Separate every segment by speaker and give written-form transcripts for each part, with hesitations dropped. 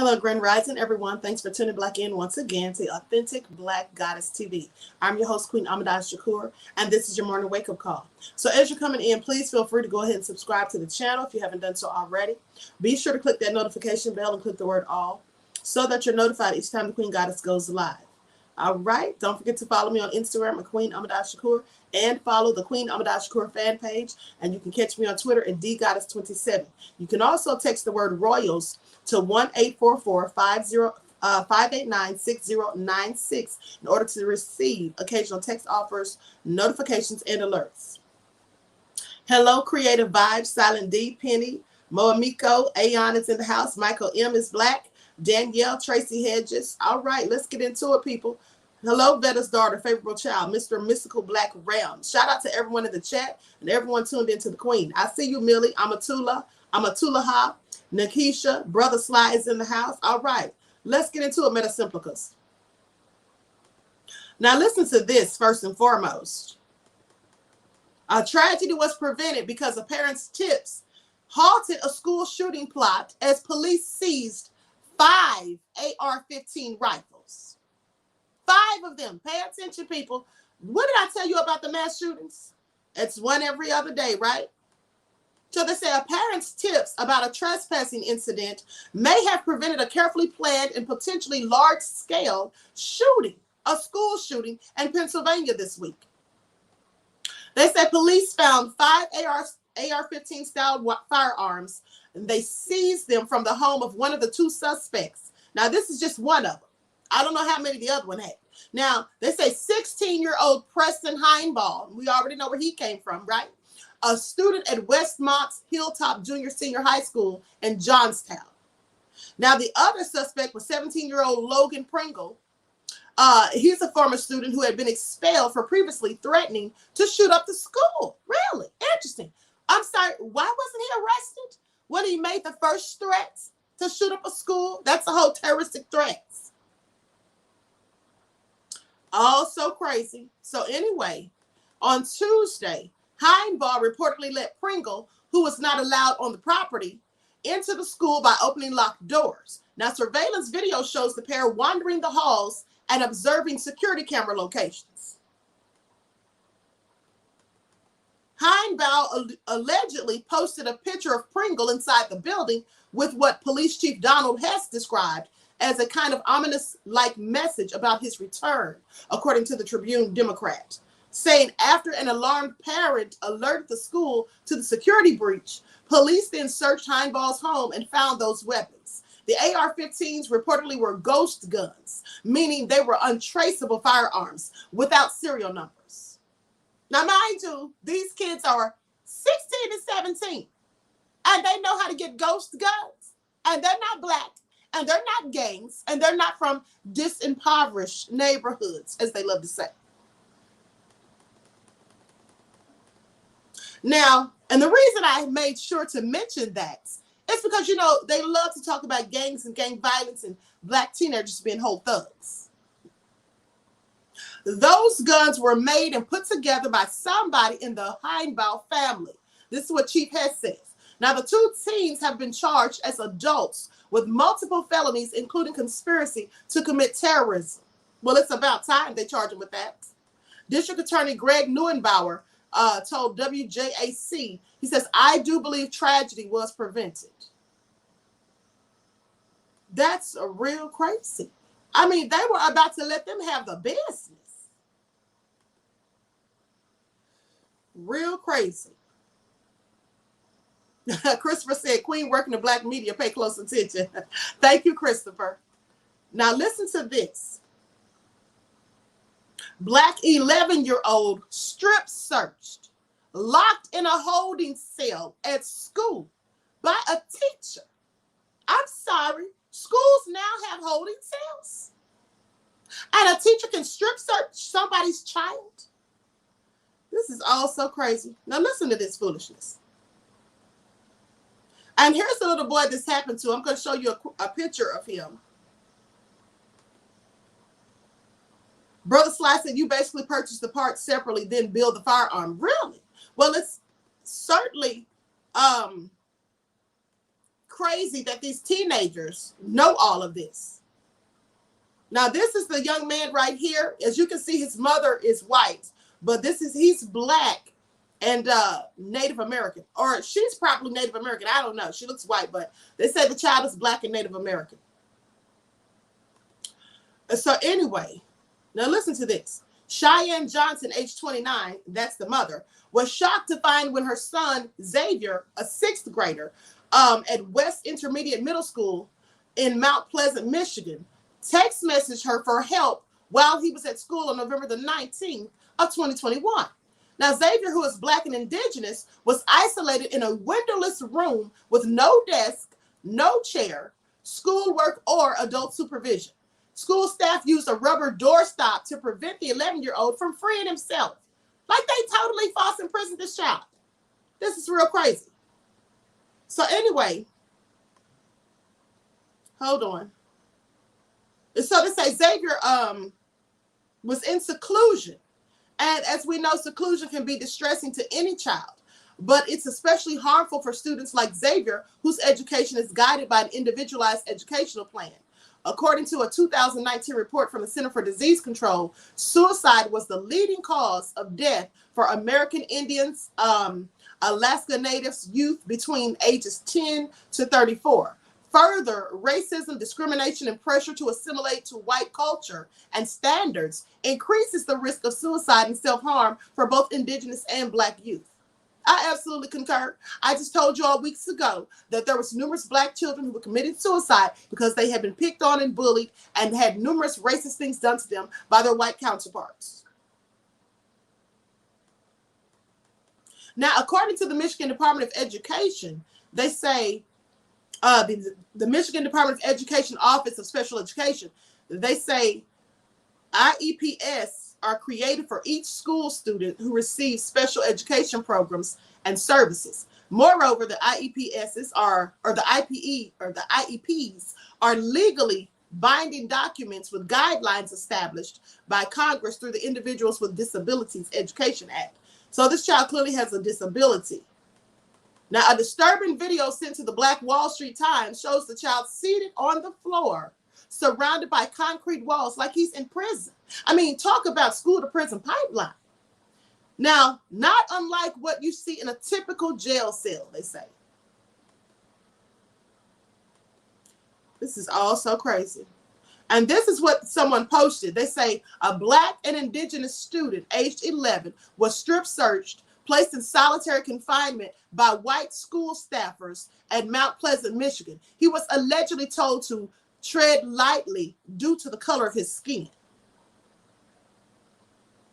Speaker 1: Hello, Grand Rising, everyone. Thanks for tuning Blaque in once again to Authentic Black Goddess TV. I'm your host, QueenAShakur, and this is your morning wake-up call. So as you're coming in, please feel free to go ahead and subscribe to the channel if you haven't done so already. Be sure to click that notification bell and click the word all so that you're notified each time the Queen Goddess goes live. All right. Don't forget to follow me on Instagram at QueenAShakur and follow the QueenAShakur fan page. And you can catch me on Twitter at DGoddess27. You can also text the word Royals to 1-844-589-6096 in order to receive occasional text offers, notifications, and alerts. Hello, Creative Vibes, Silent D, Penny, Moamiko, Aeon is in the house, Michael M is Black, Danielle, Tracy Hedges. All right, let's get into it, people. Hello, Vetta's daughter, favorable child, Mr. Mystical Black Realm. Shout out to everyone in the chat and everyone tuned into the Queen. I see you, Millie. Amatulaha, Nakisha, Brother Sly is in the house. All right, let's get into it, Metasimplicas. Now, listen to this first and foremost. A tragedy was prevented because of parents' tips halted a school shooting plot as police seized 5 AR-15 rifles. 5 of them. Pay attention, people. What did I tell you about the mass shootings? It's one every other day, right? So they say a parent's tips about a trespassing incident may have prevented a carefully planned and potentially large-scale shooting, a school shooting in Pennsylvania this week. They said police found 5 AR-15 style firearms, and they seized them from the home of one of the 2 suspects. Now, this is just one of them. I don't know how many the other one had. Now, they say 16-year-old Preston Heinball, we already know where he came from, right? A student at Westmont's Hilltop Junior Senior High School in Johnstown. Now, the other suspect was 17-year-old Logan Pringle. He's a former student who had been expelled for previously threatening to shoot up the school. Really? Interesting. I'm sorry, why wasn't he arrested when he made the first threats to shoot up a school? That's a whole terroristic threat. All so crazy. So anyway, on Tuesday, Heinball reportedly let Pringle, who was not allowed on the property, into the school by opening locked doors. Now, surveillance video shows the pair wandering the halls and observing security camera locations. Heinball allegedly posted a picture of Pringle inside the building with what Police Chief Donald Hess described as a kind of ominous-like message about his return, according to the Tribune Democrat, saying after an alarmed parent alerted the school to the security breach, police then searched Heinball's home and found those weapons. The AR-15s reportedly were ghost guns, meaning they were untraceable firearms without serial numbers. Now, mind you, these kids are 16 and 17, and they know how to get ghost guns, and they're not Black, and they're not gangs, and they're not from disimpoverished neighborhoods, as they love to say. Now, and the reason I made sure to mention that is because, you know, they love to talk about gangs and gang violence and Black teenagers being whole thugs. Those guns were made and put together by somebody in the Heinball family. This is what Chief Hess says. Now, the 2 teens have been charged as adults with multiple felonies, including conspiracy to commit terrorism. Well, it's about time they charge them with that. District Attorney Greg Neuenbauer told WJAC, he says, I do believe tragedy was prevented. That's a real crazy. I mean, they were about to let them have the business. Real crazy. Christopher said, Queen working the Black media, pay close attention. Thank you, Christopher. Now listen to this. Black 11-year-old strip searched, locked in a holding cell at school by a teacher. I'm sorry, schools now have holding cells? And a teacher can strip search somebody's child? This is all so crazy. Now listen to this foolishness. And here's the little boy this happened to. I'm going to show you a picture of him. Brother Sly said, you basically purchase the parts separately, then build the firearm. Really? Well, it's certainly crazy that these teenagers know all of this. Now, this is the young man right here. As you can see, his mother is white, but he's black and Native American, or she's probably Native American. I don't know. She looks white, but they say the child is black and Native American. So anyway, now listen to this. Cheyenne Johnson, age 29, that's the mother, was shocked to find when her son, Xavier, a 6th grader at West Intermediate Middle School in Mount Pleasant, Michigan, text messaged her for help while he was at school on November the 19th of 2021. Now, Xavier, who is black and indigenous, was isolated in a windowless room with no desk, no chair, schoolwork, or adult supervision. School staff used a rubber doorstop to prevent the 11-year-old from freeing himself. Like they totally false imprisoned this child. This is real crazy. So anyway, hold on. So they say Xavier was in seclusion. And as we know, seclusion can be distressing to any child, but it's especially harmful for students like Xavier, whose education is guided by an individualized educational plan. According to a 2019 report from the Center for Disease Control, suicide was the leading cause of death for American Indians, Alaska Natives, youth between ages 10 to 34. Further, racism, discrimination, and pressure to assimilate to white culture and standards increases the risk of suicide and self-harm for both indigenous and black youth. I absolutely concur. I just told you all weeks ago that there was numerous black children who committed suicide because they had been picked on and bullied and had numerous racist things done to them by their white counterparts. Now, according to the Michigan Department of Education, they say the Michigan Department of Education Office of Special Education, they say IEPs are created for each school student who receives special education programs and services. Moreover, the IEPs are legally binding documents with guidelines established by Congress through the Individuals with Disabilities Education Act. So this child clearly has a disability. Now, a disturbing video sent to the Black Wall Street Times shows the child seated on the floor, surrounded by concrete walls like he's in prison. I mean, talk about school to prison pipeline. Now, not unlike what you see in a typical jail cell, they say. This is all so crazy. And this is what someone posted. They say a black and indigenous student aged 11 was strip searched, placed in solitary confinement by white school staffers at Mount Pleasant, Michigan. He was allegedly told to tread lightly due to the color of his skin.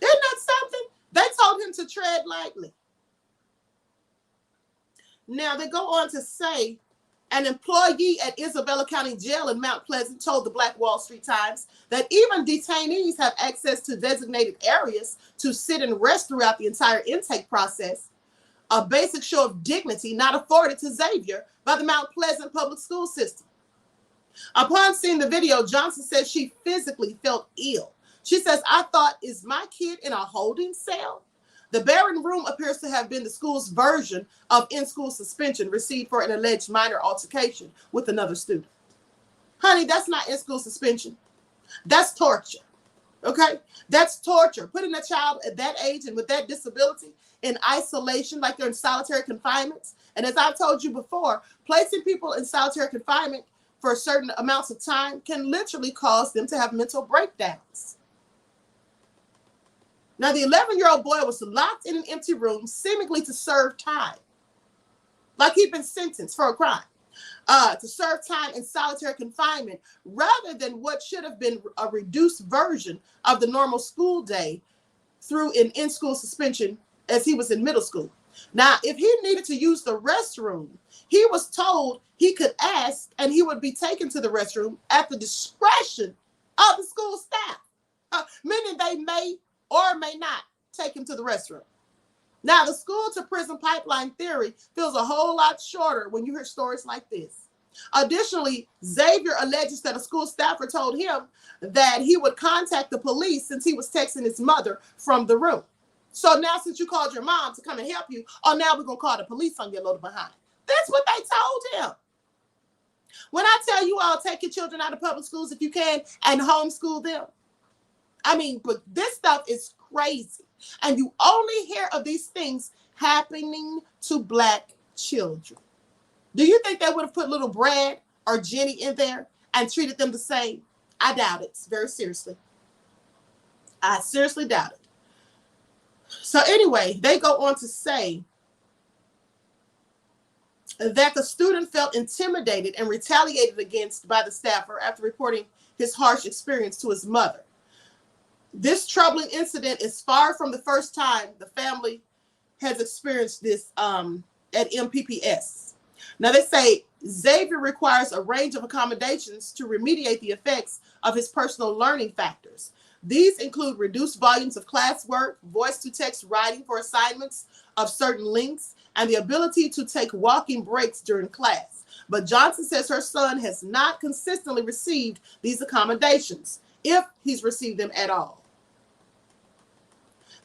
Speaker 1: Isn't that something? They told him to tread lightly. Now they go on to say an employee at Isabella County Jail in Mount Pleasant told the Black Wall Street Times that even detainees have access to designated areas to sit and rest throughout the entire intake process, a basic show of dignity not afforded to Xavier by the Mount Pleasant public school system. Upon seeing the video, Johnson says she physically felt ill. She says, "I thought, is my kid in a holding cell?" The barren room appears to have been the school's version of in-school suspension received for an alleged minor altercation with another student. Honey, that's not in-school suspension. That's torture. Okay? That's torture. Putting a child at that age and with that disability in isolation, like they're in solitary confinement. And as I've told you before, placing people in solitary confinement for certain amounts of time can literally cause them to have mental breakdowns. Now, the 11-year-old boy was locked in an empty room, seemingly to serve time, like he'd been sentenced for a crime, to serve time in solitary confinement, rather than what should have been a reduced version of the normal school day through an in-school suspension as he was in middle school. Now, if he needed to use the restroom, he was told he could ask and he would be taken to the restroom at the discretion of the school staff, meaning they may or may not take him to the restroom. Now, the school to prison pipeline theory feels a whole lot shorter when you hear stories like this. Additionally, Xavier alleges that a school staffer told him that he would contact the police since he was texting his mother from the room. So now, since you called your mom to come and help you, oh, now we're going to call the police on your little behind. That's what they told him. When I tell you all, take your children out of public schools if you can and homeschool them. I mean, but this stuff is crazy. And you only hear of these things happening to Black children. Do you think they would have put little Brad or Jenny in there and treated them the same? I doubt it, very seriously. I seriously doubt it. So anyway, they go on to say that the student felt intimidated and retaliated against by the staffer after reporting his harsh experience to his mother. This troubling incident is far from the first time the family has experienced this at MPPS. Now they say Xavier requires a range of accommodations to remediate the effects of his personal learning factors. These include reduced volumes of classwork, voice-to-text writing for assignments of certain lengths, and the ability to take walking breaks during class. But Johnson says her son has not consistently received these accommodations, if he's received them at all.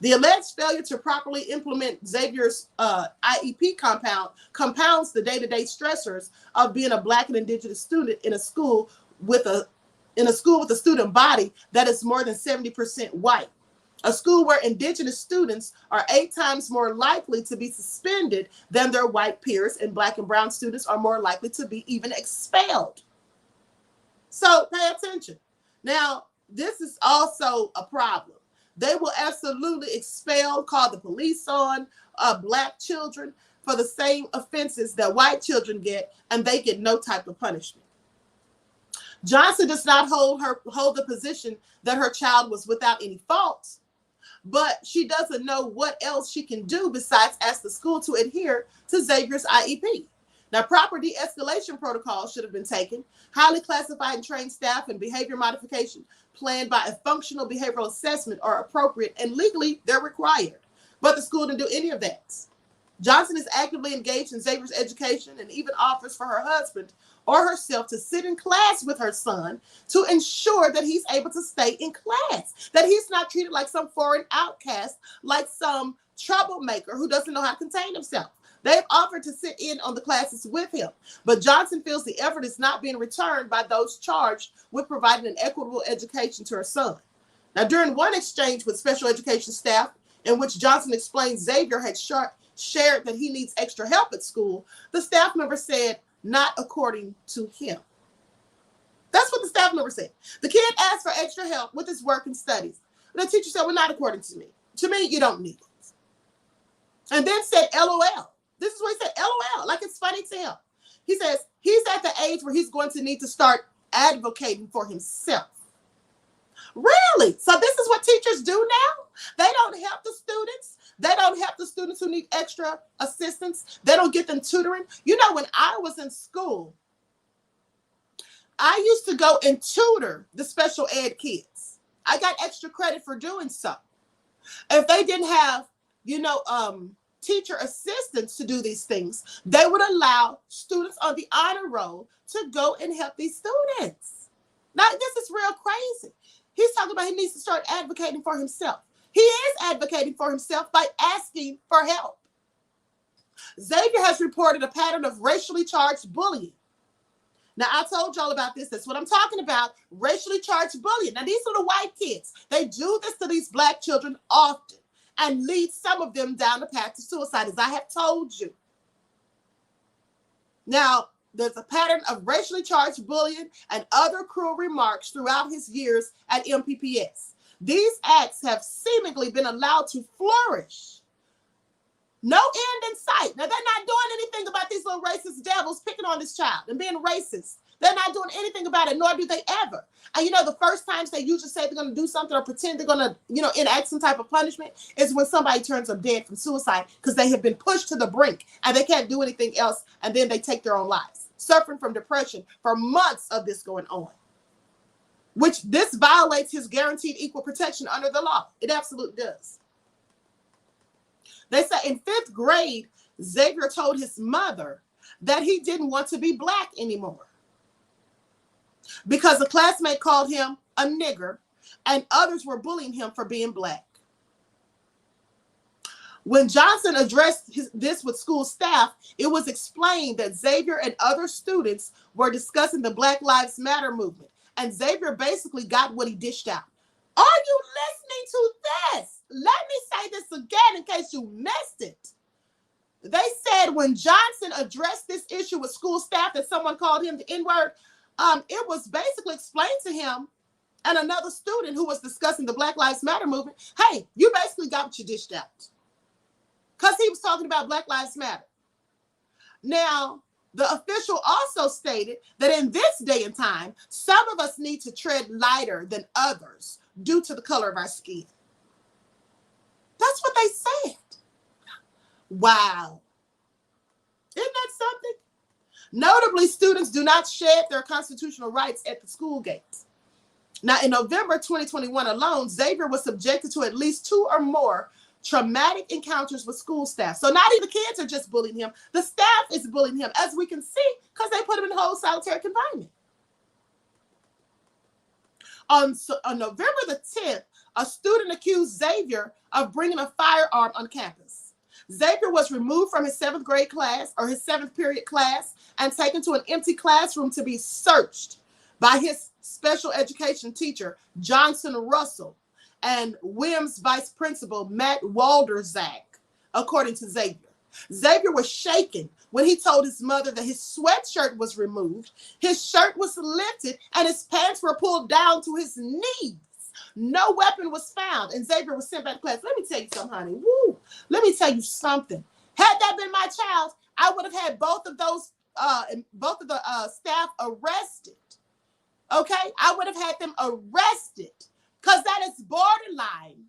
Speaker 1: The alleged failure to properly implement Xavier's IEP compounds the day-to-day stressors of being a Black and Indigenous student in a school with a student body that is more than 70% white. A school where Indigenous students are 8 times more likely to be suspended than their white peers, and Black and brown students are more likely to be even expelled. So pay attention. Now, this is also a problem. They will absolutely expel, call the police on Black children for the same offenses that white children get, and they get no type of punishment. Johnson does not hold the position that her child was without any faults, but she doesn't know what else she can do besides ask the school to adhere to Xavier's IEP. Now, proper de-escalation protocols should have been taken. Highly classified and trained staff and behavior modification planned by a functional behavioral assessment are appropriate, and legally they're required. But the school didn't do any of that. Johnson is actively engaged in Xavier's education and even offers for her husband or herself to sit in class with her son to ensure that he's able to stay in class, that he's not treated like some foreign outcast, like some troublemaker who doesn't know how to contain himself. They've offered to sit in on the classes with him, but Johnson feels the effort is not being returned by those charged with providing an equitable education to her son. Now, during one exchange with special education staff, in which Johnson explained Xavier had shared that he needs extra help at school, the staff member said, not according to him. That's what the staff member said. The kid asked for extra help with his work and studies. The teacher said, well, not according to me. To me, you don't need it. And then said, LOL. This is what he said, LOL, like it's funny to him. He says he's at the age where he's going to need to start advocating for himself. Really? So this is what teachers do now? They don't help the students. They don't help the students who need extra assistance. They don't get them tutoring. You know, when I was in school, I used to go and tutor the special ed kids. I got extra credit for doing so. If they didn't have, teacher assistants to do these things, they would allow students on the honor roll to go and help these students. Now, this is real crazy. He's talking about he needs to start advocating for himself. He is advocating for himself by asking for help. Xavier has reported a pattern of racially charged bullying. Now, I told y'all about this. That's what I'm talking about, racially charged bullying. Now, these are the white kids. They do this to these Black children often and lead some of them down the path to suicide, as I have told you. Now, there's a pattern of racially charged bullying and other cruel remarks throughout his years at MPPS. These acts have seemingly been allowed to flourish. No end in sight. Now, they're not doing anything about these little racist devils picking on this child and being racist. They're not doing anything about it, nor do they ever. And the first times they usually say they're going to do something or pretend they're going to, enact some type of punishment is when somebody turns up dead from suicide because they have been pushed to the brink and they can't do anything else, and then they take their own lives, suffering from depression for months of this going on, which this violates his guaranteed equal protection under the law. It absolutely does. They say in 5th grade, Xavier told his mother that he didn't want to be Black anymore because a classmate called him a nigger and others were bullying him for being Black. When Johnson addressed this with school staff, it was explained that Xavier and other students were discussing the Black Lives Matter movement. And Xavier basically got what he dished out. Are you listening to this? Let me say this again in case you missed it. They said when Johnson addressed this issue with school staff that someone called him the N-word, it was basically explained to him and another student who was discussing the Black Lives Matter movement, hey, you basically got what you dished out. Because he was talking about Black Lives Matter. Now, the official also stated that in this day and time, some of us need to tread lighter than others due to the color of our skin. That's what they said. Wow. Isn't that something? Notably, students do not shed their constitutional rights at the school gates. Now, in November 2021 alone, Xavier was subjected to at least 2 or more traumatic encounters with school staff. So not even the kids are just bullying him. The staff is bullying him, as we can see, because they put him in whole solitary confinement. On November the 10th, a student accused Xavier of bringing a firearm on campus. Xavier was removed from his 7th grade class, or his 7th period class, and taken to an empty classroom to be searched by his special education teacher, Johnson Russell, and Williams vice principal, Matt Walderzak, according to Xavier. Xavier was shaken when he told his mother that his sweatshirt was removed, his shirt was lifted, and his pants were pulled down to his knees. No weapon was found, and Xavier was sent back to class. Let me tell you something, honey. Woo! Let me tell you something. Had that been my child, I would have had both of the staff arrested. Okay? I would have had them arrested because that is borderline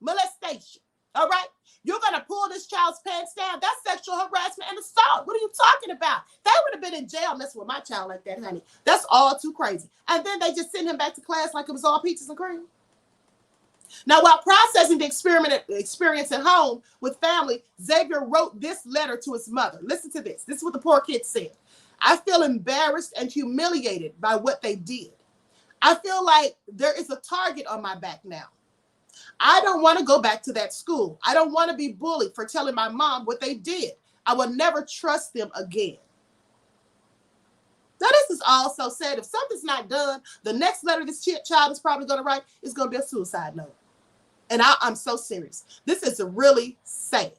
Speaker 1: molestation. All right? You're going to pull this child's pants down. That's sexual harassment and assault. What are you talking about? They would have been in jail messing with my child like that, honey. That's all too crazy. And then they just send him back to class like it was all peaches and cream. Now, while processing the experience at home with family, Xavier wrote this letter to his mother. Listen to this. This is what the poor kid said. I feel embarrassed and humiliated by what they did. I feel like there is a target on my back now. I don't want to go back to that school. I don't want to be bullied for telling my mom what they did. I will never trust them again. Now, this is also said, if something's not done, the next letter this child is probably going to write is going to be a suicide note. And I'm so serious. This is really sad.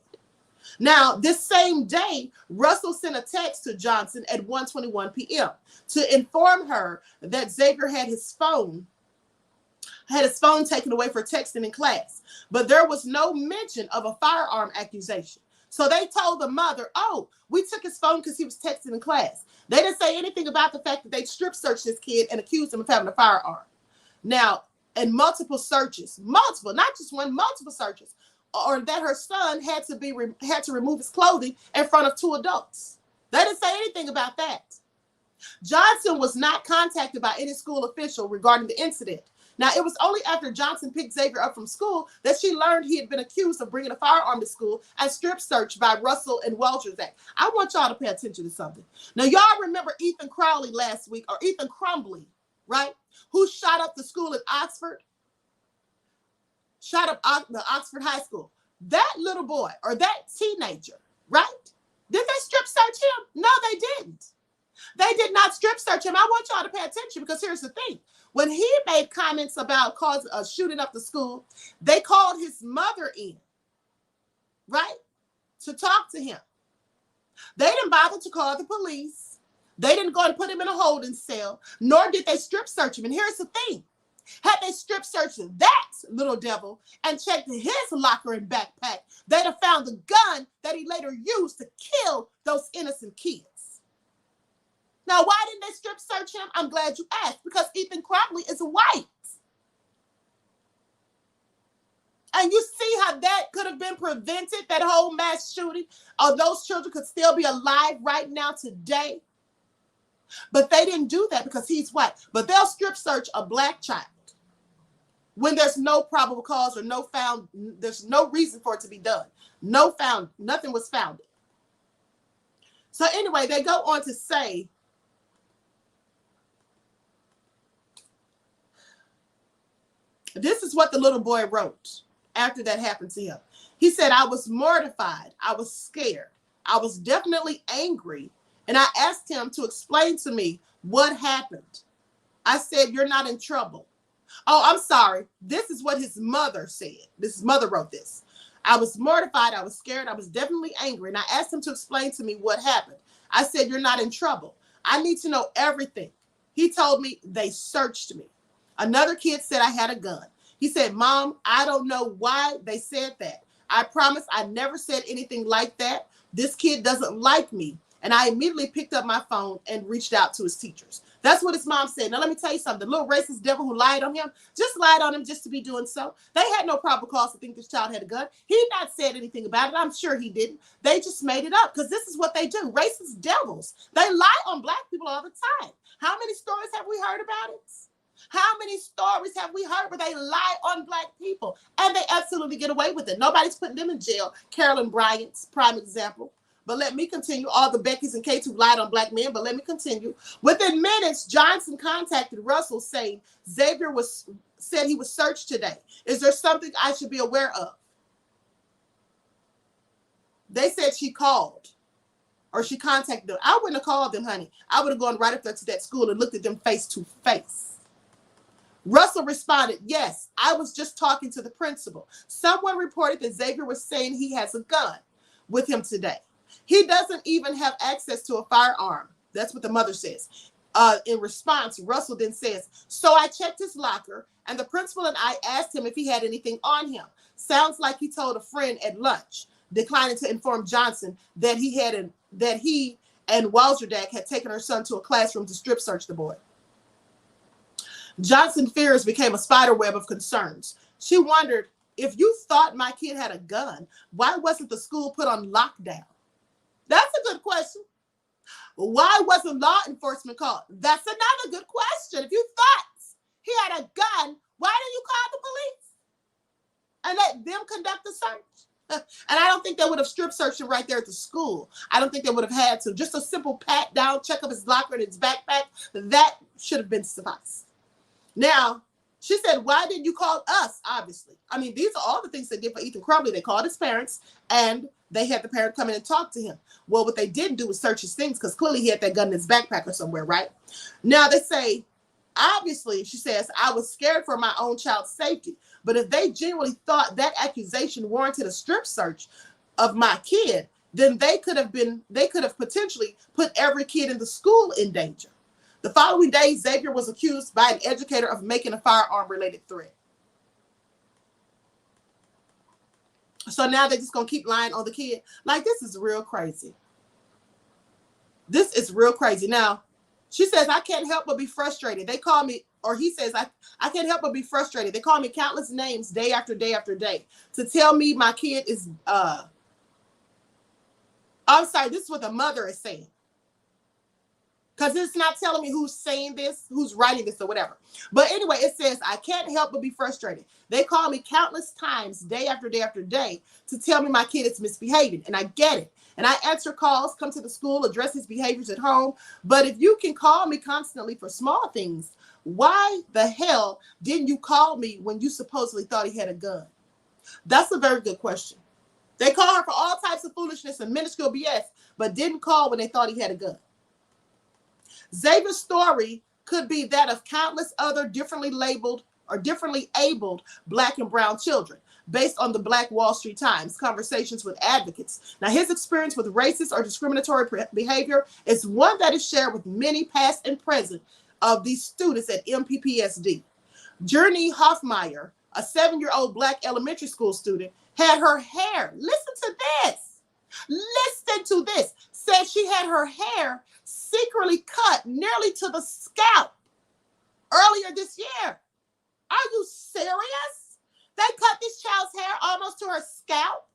Speaker 1: Now, this same day, Russell sent a text to Johnson at 1:21 p.m. to inform her that Xavier had his phone taken away for texting in class. But there was no mention of a firearm accusation. So they told the mother, oh, we took his phone because he was texting in class. They didn't say anything about the fact that they strip searched this kid and accused him of having a firearm. Now, in multiple searches, not just one, multiple searches, or that her son had to remove his clothing in front of 2 adults. They didn't say anything about that. Johnson was not contacted by any school official regarding the incident. Now, it was only after Johnson picked Xavier up from school that she learned he had been accused of bringing a firearm to school and strip searched by Russell and Walderzak. I want y'all to pay attention to something. Now, y'all remember Ethan Crowley last week, or Ethan Crumbley, right? Who shot up the school in Oxford? Shot up the Oxford High School. That little boy, or that teenager, right? Did they strip search him? No, they didn't. They did not strip search him. I want y'all to pay attention because here's the thing. When he made comments about shooting up the school, they called his mother in, right, to talk to him. They didn't bother to call the police. They didn't go and put him in a holding cell, nor did they strip search him. And here's the thing. Had they strip searched that little devil and checked his locker and backpack, they'd have found the gun that he later used to kill those innocent kids. Now, why didn't they strip search him? I'm glad you asked, because Ethan Crumbley is white. And you see how that could have been prevented, that whole mass shooting, or those children could still be alive right now today. But they didn't do that because he's white. But they'll strip search a black child when there's no probable cause or there's no reason for it to be done. Nothing was found. So anyway, they go on to say, this is what the little boy wrote after that happened to him. He said, I was mortified. I was scared. I was definitely angry. And I asked him to explain to me what happened. I said, you're not in trouble. Oh, I'm sorry. This is what his mother said. His mother wrote this. I was mortified. I was scared. I was definitely angry. And I asked him to explain to me what happened. I said, you're not in trouble. I need to know everything. He told me they searched me. Another kid said I had a gun. He said, Mom, I don't know why they said that. I promise I never said anything like that. This kid doesn't like me. And I immediately picked up my phone and reached out to his teachers. That's what his mom said. Now, let me tell you something. The little racist devil who lied on him, just lied on him just to be doing so. They had no probable cause to think this child had a gun. He not said anything about it. I'm sure he didn't. They just made it up because this is what they do. Racist devils. They lie on Black people all the time. How many stories have we heard about it? How many stories have we heard where they lie on Black people and they absolutely get away with it? Nobody's putting them in jail. Carolyn Bryant's prime example. But let me continue. All the Beckys and Kates who lied on Black men, but let me continue. Within minutes, Johnson contacted Russell saying Xavier said he was searched today. Is there something I should be aware of? They said she called or she contacted them. I wouldn't have called them, honey. I would have gone right up there to that school and looked at them face to face. Russell responded, yes, I was just talking to the principal. Someone reported that Xavier was saying he has a gun with him today. He doesn't even have access to a firearm. That's what the mother says. In response, Russell then says, so I checked his locker and the principal and I asked him if he had anything on him. Sounds like he told a friend at lunch, declining to inform Johnson that he and Walzerdak had taken her son to a classroom to strip search the boy. Johnson's fears became a spider web of concerns. She wondered, if you thought my kid had a gun, why wasn't the school put on lockdown? That's a good question. Why wasn't law enforcement called? That's another good question. If you thought he had a gun, why didn't you call the police and let them conduct the search? And I don't think they would have strip searched him right there at the school. I don't think they would have had to. Just a simple pat down, check of his locker and his backpack, that should have been suffice. Now, she said, why didn't you call us, obviously? I mean, these are all the things they did for Ethan Crumbley. They called his parents, and they had the parent come in and talk to him. Well, what they didn't do was search his things, because clearly he had that gun in his backpack or somewhere, right? Now, they say, obviously, she says, I was scared for my own child's safety. But if they genuinely thought that accusation warranted a strip search of my kid, then they could have potentially put every kid in the school in danger. The following day, Xavier was accused by an educator of making a firearm-related threat. So now they're just going to keep lying on the kid. Like, this is real crazy. This is real crazy. Now, she says, I can't help but be frustrated. They call me, or he says, I can't help but be frustrated. They call me countless names day after day after day to tell me my kid is, I'm sorry, this is what the mother is saying. Because it's not telling me who's saying this, who's writing this or whatever. But anyway, it says, I can't help but be frustrated. They call me countless times, day after day after day, to tell me my kid is misbehaving. And I get it. And I answer calls, come to the school, address his behaviors at home. But if you can call me constantly for small things, why the hell didn't you call me when you supposedly thought he had a gun? That's a very good question. They call her for all types of foolishness and minuscule BS, but didn't call when they thought he had a gun. Xavier's story could be that of countless other differently labeled or differently abled Black and brown children, based on the Black Wall Street Times conversations with advocates. Now, his experience with racist or discriminatory behavior is one that is shared with many past and present of these students at MPPSD. Journey Hoffmeyer, a 7-year-old Black elementary school student, had her hair, listen to this, said she had her hair secretly cut nearly to the scalp earlier this year. Are you serious? They cut this child's hair almost to her scalp.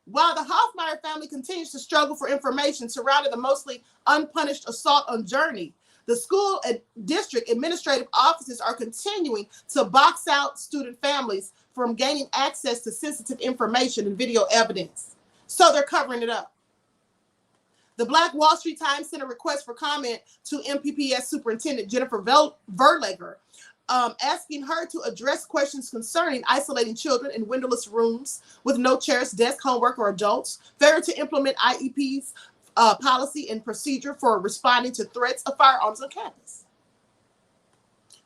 Speaker 1: While the Hoffmeyer family continues to struggle for information surrounding the mostly unpunished assault on Journey, the school and district administrative offices are continuing to box out student families from gaining access to sensitive information and video evidence. So they're covering it up. The Black Wall Street Times sent a request for comment to MPPS Superintendent Jennifer Verlager asking her to address questions concerning isolating children in windowless rooms with no chairs, desk, homework, or adults. They're to implement IEP's policy and procedure for responding to threats of firearms on campus.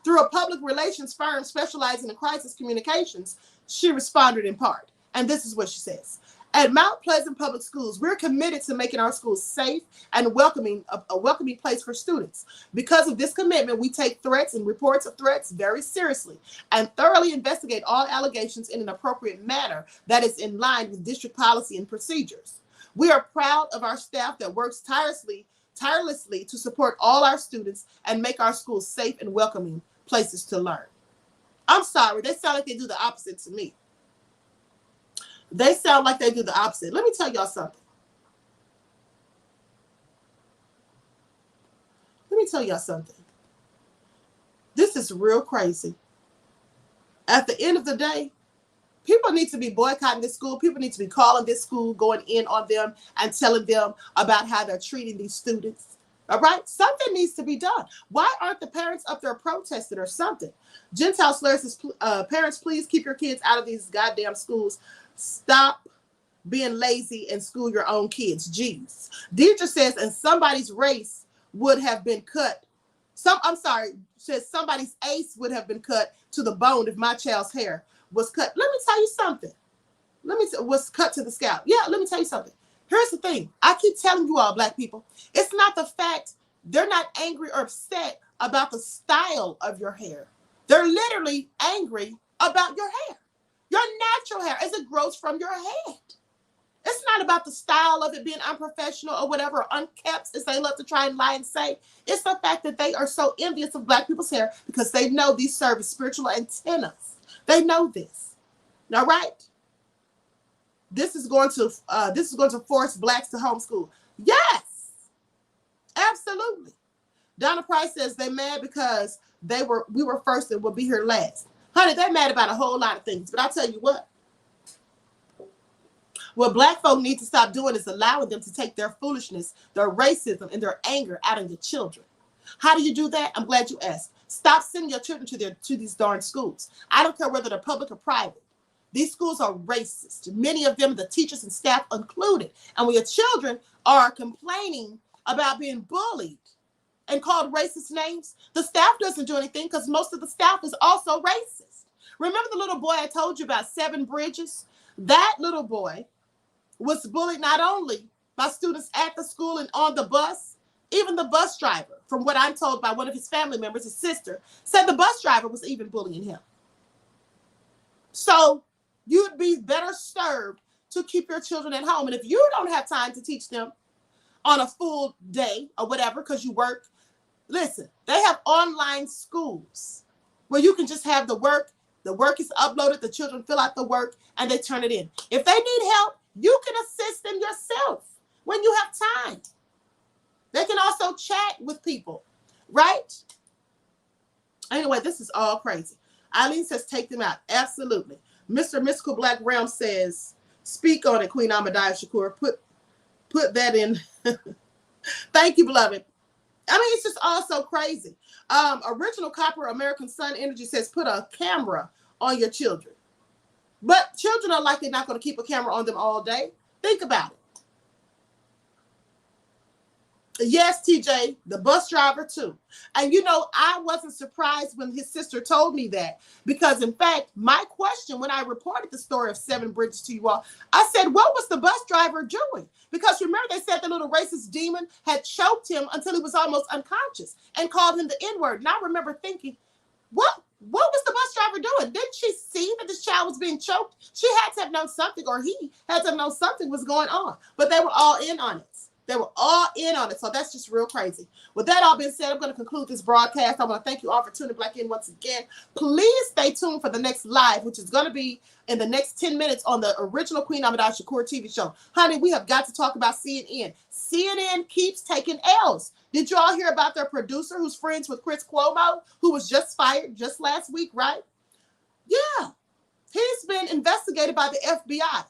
Speaker 1: Through a public relations firm specializing in crisis communications, she responded in part. And this is what she says. At Mount Pleasant Public Schools, we're committed to making our schools safe and a welcoming place for students. Because of this commitment, we take threats and reports of threats very seriously and thoroughly investigate all allegations in an appropriate manner that is in line with district policy and procedures. We are proud of our staff that works tirelessly to support all our students and make our schools safe and welcoming places to learn. I'm sorry, they sound like they do the opposite to me. They sound like they do the opposite. Let me tell y'all something. This is real crazy. At the end of the day, people need to be boycotting this school. People need to be calling this school, going in on them and telling them about how they're treating these students. All right? Something needs to be done. Why aren't the parents up there protesting or something? Gentile Slayer says, parents, please keep your kids out of these goddamn schools. Stop being lazy and school your own kids. Jeez. Deidre says, and somebody's race would have been cut. Says somebody's ace would have been cut to the bone if my child's hair was cut. Let me tell you something. Was cut to the scalp. Yeah, let me tell you something. Here's the thing. I keep telling you all, Black people, it's not the fact they're not angry or upset about the style of your hair. They're literally angry about your hair. Your natural hair as it grows from your head. It's not about the style of it being unprofessional or whatever, or unkept, as they love to try and lie and say. It's the fact that they are so envious of Black people's hair because they know these serve as spiritual antennas. They know this. All right? This is going to force Blacks to homeschool. Yes, absolutely. Donna Price says they're mad because we were first and will be here last. Honey, they're mad about a whole lot of things, but I'll tell you what Black folk need to stop doing is allowing them to take their foolishness, their racism, and their anger out on your children. How do you do that? I'm glad you asked. Stop sending your children to these darn schools. I don't care whether they're public or private. These schools are racist. Many of them, the teachers and staff included. And when your children are complaining about being bullied and called racist names, the staff doesn't do anything because most of the staff is also racist. Remember the little boy I told you about, 7 Bridges? That little boy was bullied not only by students at the school and on the bus, even the bus driver, from what I'm told by one of his family members, his sister, said the bus driver was even bullying him. So you'd be better served to keep your children at home. And if you don't have time to teach them on a full day or whatever, because you work, listen, they have online schools where you can just have the work is uploaded, the children fill out the work, and they turn it in. If they need help, you can assist them yourself when you have time. They can also chat with people, right? Anyway, this is all crazy. Eileen says, take them out. Absolutely. Mr. Mystical Black Realm says, speak on it, Queen QueenAShakur. Put that in. Thank you, beloved. I mean, it's just all so crazy. Original Copper American Sun Energy says, put a camera on your children. But children are likely not going to keep a camera on them all day. Think about it. Yes, TJ, the bus driver too. And you know, I wasn't surprised when his sister told me that, because in fact, my question when I reported the story of 7 Bridges to you all, I said, what was the bus driver doing? Because remember, they said the little racist demon had choked him until he was almost unconscious and called him the N-word. And I remember thinking, what was the bus driver doing? Didn't she see that this child was being choked? She had to have known something, or he had to have known something was going on. But they were all in on it. They were all in on it. So that's just real crazy. With that all being said, I'm going to conclude this broadcast. I want to thank you all for tuning back in once again. Please stay tuned for the next live, which is going to be in the next 10 minutes on the original QueenAShakur TV show. Honey, we have got to talk about CNN. CNN keeps taking L's. Did you all hear about their producer who's friends with Chris Cuomo, who was just fired just last week, right? Yeah. He's been investigated by the FBI.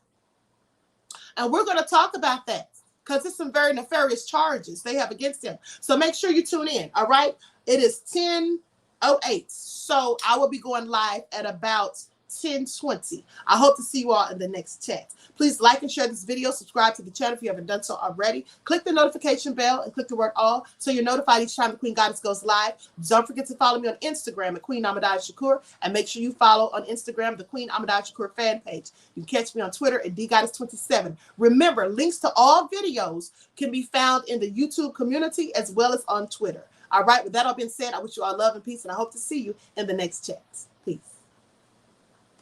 Speaker 1: And we're going to talk about that, because there's some very nefarious charges they have against him. So make sure you tune in, all right? It is 10 08. So I will be going live at about 10:20. I hope to see you all in the next chat. Please like and share this video. Subscribe to the channel if you haven't done so already. Click the notification bell and click the word all so you're notified each time the Queen Goddess goes live. Don't forget to follow me on Instagram at QueenAShakur, and make sure you follow on Instagram the QueenAShakur fan page. You can catch me on Twitter at DGoddess27. Remember, links to all videos can be found in the YouTube community as well as on Twitter. All right, with that all being said, I wish you all love and peace, and I hope to see you in the next chats.